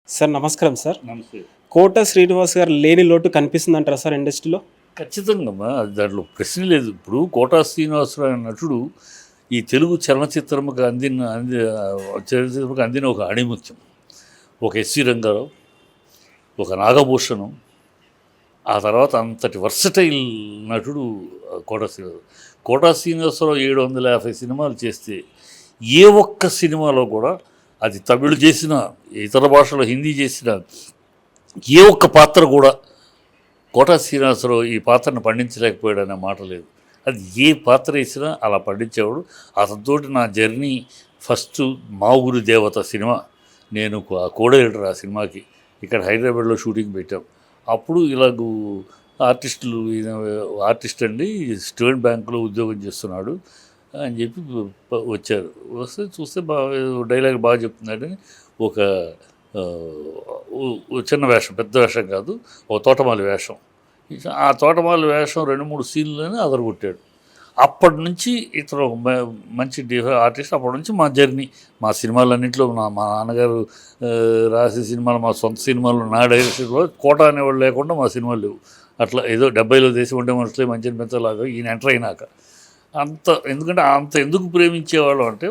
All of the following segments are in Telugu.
సార్ నమస్కారం సార్. నమస్తే. కోట శ్రీనివాస్ గారు లేని లోటు కనిపిస్తుందంటారా సార్ ఇండస్ట్రీలో? ఖచ్చితంగా దాంట్లో ప్రశ్న లేదు. ఇప్పుడు కోటా శ్రీనివాసరావు అనే నటుడు ఈ తెలుగు చలనచిత్రంకి అందిన ఒక ఆణిముత్యం. ఒక ఎస్వి రంగారావు, ఒక నాగభూషణం, ఆ తర్వాత అంతటి వర్సటైల్ నటుడు కోటా శ్రీనివాసరావు. కోటా శ్రీనివాసరావు 750 సినిమాలు చేస్తే ఏ ఒక్క సినిమాలో కూడా అది తమిళ్ చేసిన, ఇతర భాషలో హిందీ చేసిన ఏ ఒక్క పాత్ర కూడా కోటా శ్రీనివాసరావు ఈ పాత్రను పండించలేకపోయాడనే మాట లేదు. అది ఏ పాత్ర వేసినా అలా పండించేవాడు. అతనితోటి నా జర్నీ ఫస్ట్ మా ఊరి దేవత సినిమా, నేను కోడేటర్ ఆ సినిమాకి ఇక్కడ హైదరాబాద్లో షూటింగ్ పెట్టాం. అప్పుడు ఇలాగూ ఆర్టిస్ట్ అండి, స్టేట్ బ్యాంకులో ఉద్యోగం చేస్తున్నాడు అని చెప్పి వచ్చారు. వస్తే చూస్తే బాగా డైలాగ్ బాగా చెప్తున్నాడని ఒక చిన్న వేషం, పెద్ద వేషం కాదు, ఒక తోటమాలి వేషం. ఆ తోటమాలి వేషం 2-3 సీన్లోనే అదరగొట్టాడు. అప్పటి నుంచి ఇతను మంచి ఆర్టిస్ట్. అప్పటి నుంచి మా జర్నీ, మా సినిమాలన్నింటిలో మా నాన్నగారు రాసే సినిమాలు, మా సొంత సినిమాలు, నా డైరెక్షన్లో కోట అనేవాళ్ళు లేకుండా మా సినిమాలు లేవు. అట్లా ఏదో 70లో దేశం ఉండే మనుషులే మంచిని పెంచలాగా ఈయన ఎంటర్ అయినాక ఎందుకంటే అంత ఎందుకు ప్రేమించేవాళ్ళం అంటే,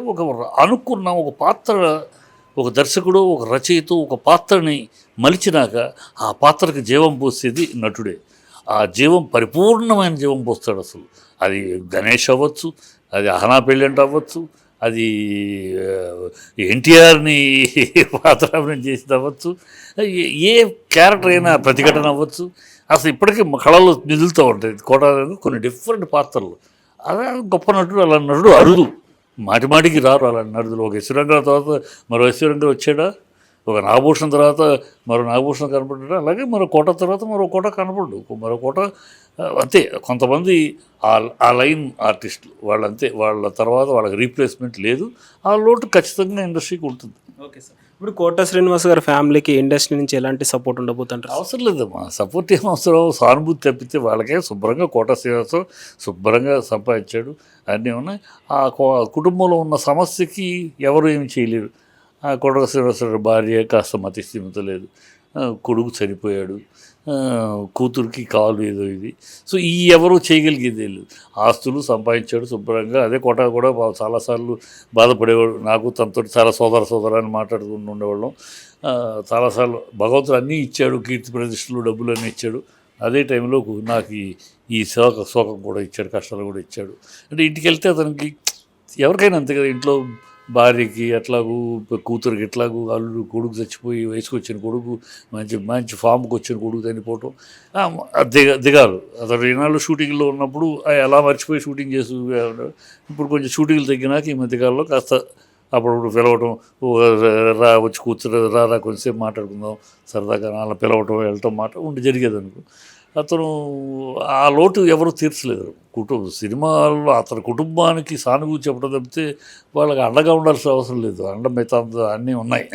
అనుకున్న ఒక పాత్ర, ఒక దర్శకుడు, ఒక రచయిత ఒక పాత్రని మలిచినాక ఆ పాత్రకి జీవం పోసేది నటుడే. ఆ జీవం పరిపూర్ణమైన జీవం పోస్తాడు. అసలు అది గణేష్ అవ్వచ్చు, అది అహనా పెళ్ళంట అవ్వచ్చు, అది ఎన్టీఆర్ని పాత్ర చేసి అవ్వచ్చు, ఏ క్యారెక్టర్ అయినా ప్రతిఘటన అవ్వచ్చు. అసలు ఇప్పటికీ కళలో నిధులుతూ ఉంటాయి కోట కొన్ని డిఫరెంట్ పాత్రలు. అదే గొప్ప నటుడు, అలా నటుడు అరుదు, మాటిమాటికి రారు అలాంటి నటుడు. ఒక ఎస్విరంగ తర్వాత మరో ఎస్విరంగ వచ్చాడా, ఒక నాగభూషణం తర్వాత మరో నాగభూషణం కనపడ్డా, అలాగే మరో కోట తర్వాత మరో కోట కనపడ్డు, మరో కోట. అంతే, కొంతమంది ఆ లైన్ ఆర్టిస్టులు వాళ్ళంతే, వాళ్ళ తర్వాత వాళ్ళకి రీప్లేస్మెంట్ లేదు. ఆ లోటు ఖచ్చితంగా ఇండస్ట్రీకి ఉంటుంది. Okay sir. ఇప్పుడు కోట శ్రీనివాస్ గారి ఫ్యామిలీకి ఇండస్ట్రీ నుంచి ఎలాంటి సపోర్ట్ ఉండబోతుంటారు? అవసరం లేదమ్మా, సపోర్ట్ ఏం అవసరం, సానుభూతి తప్పితే వాళ్ళకే. శుభ్రంగా కోట శ్రీనివాసరావు శుభ్రంగా సంపాదించాడు, అన్నీ ఉన్నాయి. ఆ కుటుంబంలో ఉన్న సమస్యకి ఎవరు ఏమి చేయలేరు. ఆ కోట శ్రీనివాసరావు భార్య కాస్త మతిస్థిమిత లేదు, కొడుకు చనిపోయాడు, కూతురికి కాలు ఏదో ఇది. సో ఈ ఎవరు చేయగలిగేది లేదు. ఆస్తులు సంపాదించాడు శుభ్రంగా. అదే కోట కూడా చాలాసార్లు బాధపడేవాడు. నాకు తనతో చాలా సోదర అని మాట్లాడుకుంటూ ఉండేవాళ్ళం. చాలాసార్లు భగవంతుడు అన్నీ ఇచ్చాడు, కీర్తి ప్రతిష్టలు, డబ్బులు అన్నీ ఇచ్చాడు. అదే టైంలో నాకు ఈ శోకం కూడా ఇచ్చాడు, కష్టాలు కూడా ఇచ్చాడు. అంటే ఇంటికి వెళ్తే అతనికి ఎవరికైనా అంతే కదా, ఇంట్లో భార్యకి ఎట్లాగూ, కూతురికి ఎట్లాగూ, అల్లుడు కొడుకు చచ్చిపోయి వయసుకు వచ్చిన కొడుకు, మంచి ఫామ్కి వచ్చిన కొడుకు చనిపోవటం, దిగాలు. అతను ఈనాళ్ళు షూటింగ్లో ఉన్నప్పుడు ఎలా మర్చిపోయి షూటింగ్ చేసి, ఇప్పుడు కొంచెం షూటింగ్లు తగ్గినాక ఈ మధ్యకాలంలో కాస్త అప్పుడప్పుడు పిలవటం, వచ్చి కూర్చుని రా కొంచెంసేపు మాట్లాడుకుందాం సరదాగా, అలా పిలవటం, వెళ్ళటం, ఉండి జరిగేది అనుకో. అతను ఆ లోటు ఎవరు తీర్చలేదు. సినిమాల్లో అతని కుటుంబానికి సానుభూతి చెప్పడం తప్పితే వాళ్ళకి అండగా ఉండాల్సిన అవసరం లేదు. అండ మిగతా అన్నీ ఉన్నాయి.